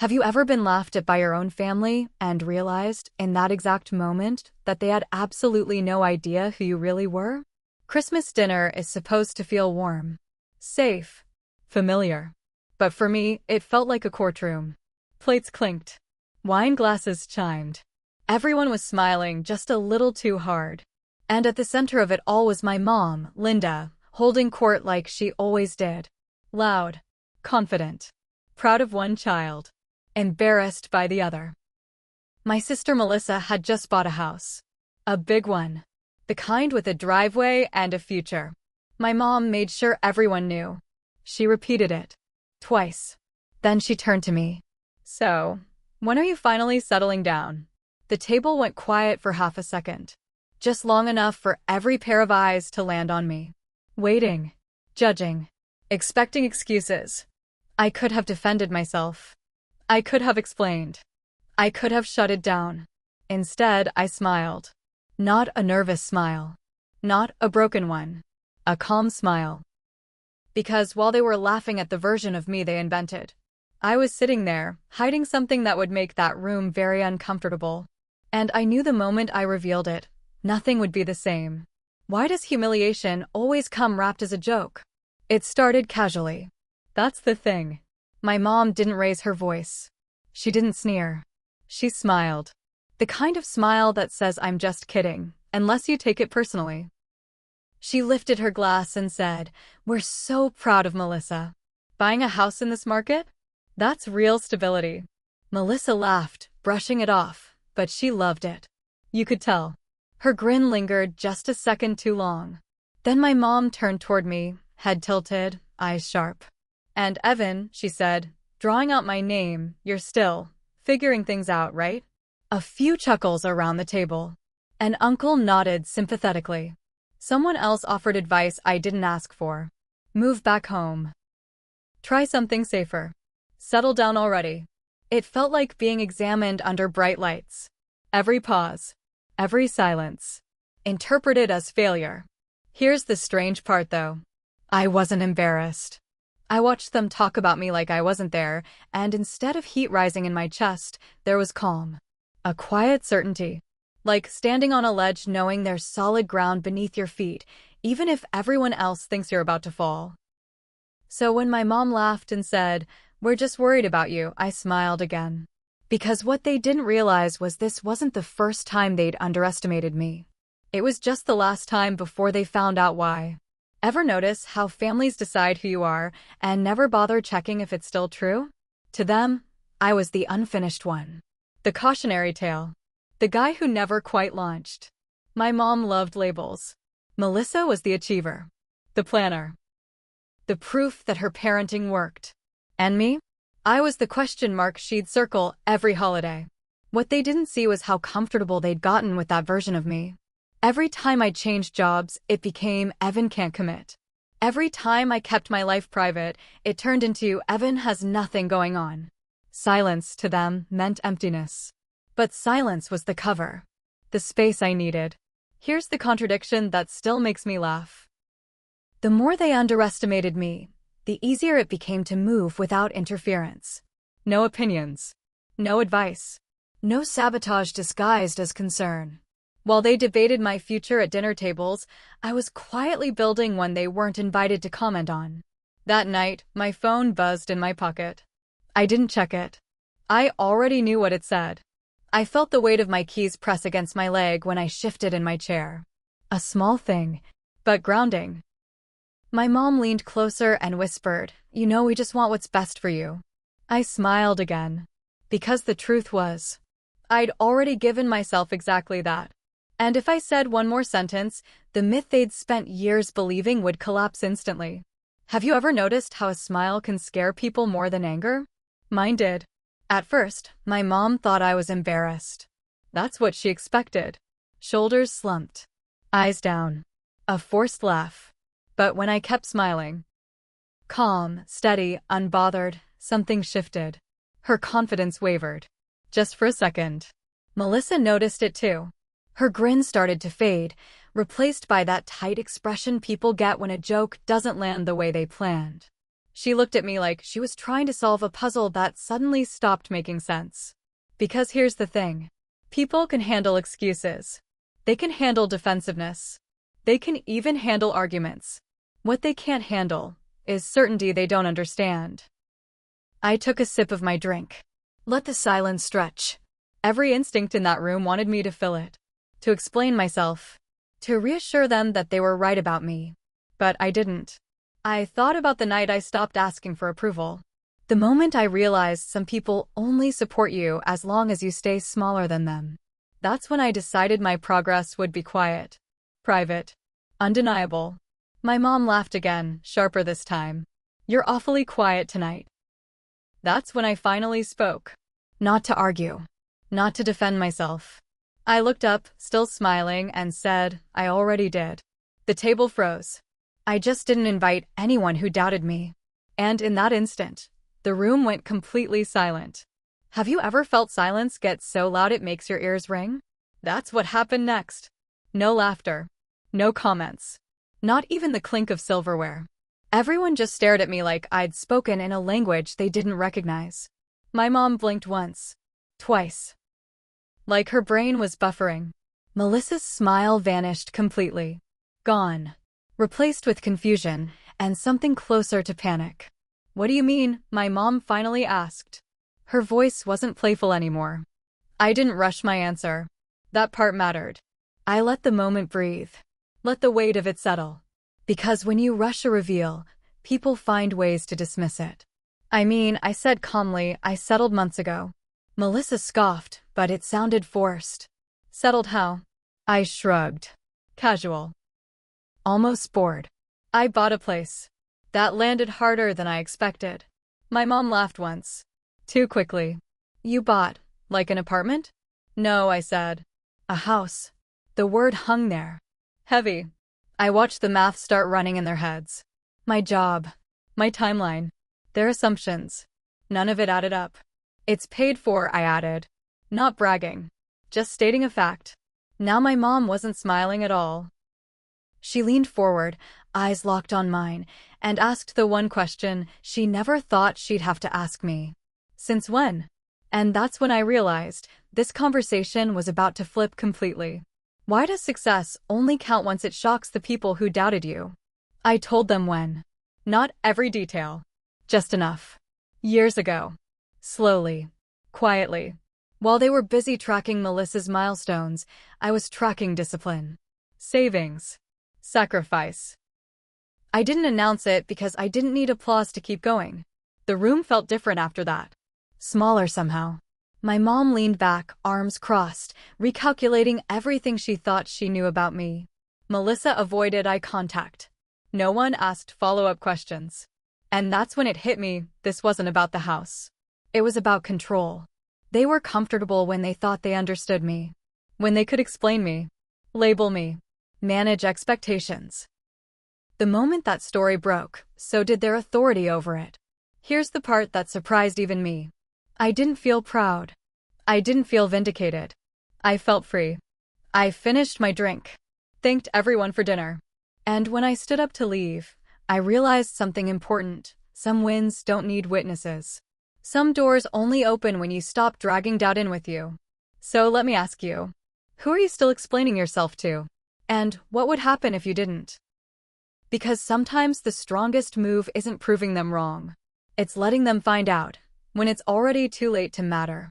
Have you ever been laughed at by your own family and realized, in that exact moment, that they had absolutely no idea who you really were? Christmas dinner is supposed to feel warm, safe, familiar. But for me, it felt like a courtroom. Plates clinked. Wine glasses chimed. Everyone was smiling just a little too hard. And at the center of it all was my mom, Linda, holding court like she always did. Loud, confident, proud of one child, embarrassed by the other. My sister Melissa had just bought a house. A big one. The kind with a driveway and a future. My mom made sure everyone knew. She repeated it. Twice. Then she turned to me. So, when are you finally settling down? The table went quiet for half a second. Just long enough for every pair of eyes to land on me. Waiting. Judging. Expecting excuses. I could have defended myself. I could have explained. I could have shut it down. Instead, I smiled. Not a nervous smile. Not a broken one. A calm smile. Because while they were laughing at the version of me they invented, I was sitting there, hiding something that would make that room very uncomfortable. And I knew the moment I revealed it, nothing would be the same. Why does humiliation always come wrapped as a joke? It started casually. That's the thing. My mom didn't raise her voice. She didn't sneer. She smiled. The kind of smile that says I'm just kidding, unless you take it personally. She lifted her glass and said, "We're so proud of Melissa. Buying a house in this market? That's real stability." Melissa laughed, brushing it off, but she loved it. You could tell. Her grin lingered just a second too long. Then my mom turned toward me, head tilted, eyes sharp. "And Evan," she said, drawing out my name, "you're still figuring things out, right?" A few chuckles around the table. An uncle nodded sympathetically. Someone else offered advice I didn't ask for. Move back home. Try something safer. Settle down already. It felt like being examined under bright lights. Every pause, every silence, interpreted as failure. Here's the strange part though. I wasn't embarrassed. I watched them talk about me like I wasn't there, and instead of heat rising in my chest, there was calm. A quiet certainty. Like standing on a ledge knowing there's solid ground beneath your feet, even if everyone else thinks you're about to fall. So when my mom laughed and said, "We're just worried about you," I smiled again. Because what they didn't realize was this wasn't the first time they'd underestimated me. It was just the last time before they found out why. Ever notice how families decide who you are and never bother checking if it's still true? To them, I was the unfinished one. The cautionary tale. The guy who never quite launched. My mom loved labels. Melissa was the achiever. The planner. The proof that her parenting worked. And me? I was the question mark she'd circle every holiday. What they didn't see was how comfortable they'd gotten with that version of me. Every time I changed jobs, it became Evan can't commit. Every time I kept my life private, it turned into Evan has nothing going on. Silence to them meant emptiness. But silence was the cover. The space I needed. Here's the contradiction that still makes me laugh. The more they underestimated me, the easier it became to move without interference. No opinions. No advice. No sabotage disguised as concern. While they debated my future at dinner tables, I was quietly building one they weren't invited to comment on. That night, my phone buzzed in my pocket. I didn't check it. I already knew what it said. I felt the weight of my keys press against my leg when I shifted in my chair. A small thing, but grounding. My mom leaned closer and whispered, "You know we just want what's best for you." I smiled again. Because the truth was, I'd already given myself exactly that. And if I said one more sentence, the myth they'd spent years believing would collapse instantly. Have you ever noticed how a smile can scare people more than anger? Mine did. At first, my mom thought I was embarrassed. That's what she expected. Shoulders slumped. Eyes down. A forced laugh. But when I kept smiling, calm, steady, unbothered, something shifted. Her confidence wavered. Just for a second. Melissa noticed it too. Her grin started to fade, replaced by that tight expression people get when a joke doesn't land the way they planned. She looked at me like she was trying to solve a puzzle that suddenly stopped making sense. Because here's the thing. People can handle excuses. They can handle defensiveness. They can even handle arguments. What they can't handle is certainty they don't understand. I took a sip of my drink. Let the silence stretch. Every instinct in that room wanted me to fill it. To explain myself. To reassure them that they were right about me. But I didn't. I thought about the night I stopped asking for approval. The moment I realized some people only support you as long as you stay smaller than them. That's when I decided my progress would be quiet. Private. Undeniable. My mom laughed again, sharper this time. You're awfully quiet tonight. That's when I finally spoke. Not to argue. Not to defend myself. I looked up, still smiling, and said, I already did. The table froze. I just didn't invite anyone who doubted me. And in that instant, the room went completely silent. Have you ever felt silence get so loud it makes your ears ring? That's what happened next. No laughter. No comments. Not even the clink of silverware. Everyone just stared at me like I'd spoken in a language they didn't recognize. My mom blinked once. Twice. Like her brain was buffering. Melissa's smile vanished completely. Gone. Replaced with confusion and something closer to panic. What do you mean? My mom finally asked. Her voice wasn't playful anymore. I didn't rush my answer. That part mattered. I let the moment breathe. Let the weight of it settle. Because when you rush a reveal, people find ways to dismiss it. I said calmly, I settled months ago. Melissa scoffed, but it sounded forced. Settled how? I shrugged. Casual. Almost bored. I bought a place. That landed harder than I expected. My mom laughed once. Too quickly. You bought, like an apartment? No, I said. A house. The word hung there. Heavy. I watched the math start running in their heads. My job. My timeline. Their assumptions. None of it added up. It's paid for, I added. Not bragging. Just stating a fact. Now my mom wasn't smiling at all. She leaned forward, eyes locked on mine, and asked the one question she never thought she'd have to ask me. Since when? And that's when I realized this conversation was about to flip completely. Why does success only count once it shocks the people who doubted you? I told them when. Not every detail. Just enough. Years ago. Slowly. Quietly. While they were busy tracking Melissa's milestones, I was tracking discipline. Savings. Sacrifice. I didn't announce it because I didn't need applause to keep going. The room felt different after that. Smaller somehow. My mom leaned back, arms crossed, recalculating everything she thought she knew about me. Melissa avoided eye contact. No one asked follow-up questions. And that's when it hit me, this wasn't about the house. It was about control. They were comfortable when they thought they understood me. When they could explain me. Label me. Manage expectations. The moment that story broke, so did their authority over it. Here's the part that surprised even me. I didn't feel proud. I didn't feel vindicated. I felt free. I finished my drink. Thanked everyone for dinner. And when I stood up to leave, I realized something important. Some wins don't need witnesses. Some doors only open when you stop dragging doubt in with you. So let me ask you, who are you still explaining yourself to? And what would happen if you didn't? Because sometimes the strongest move isn't proving them wrong. It's letting them find out, when it's already too late to matter.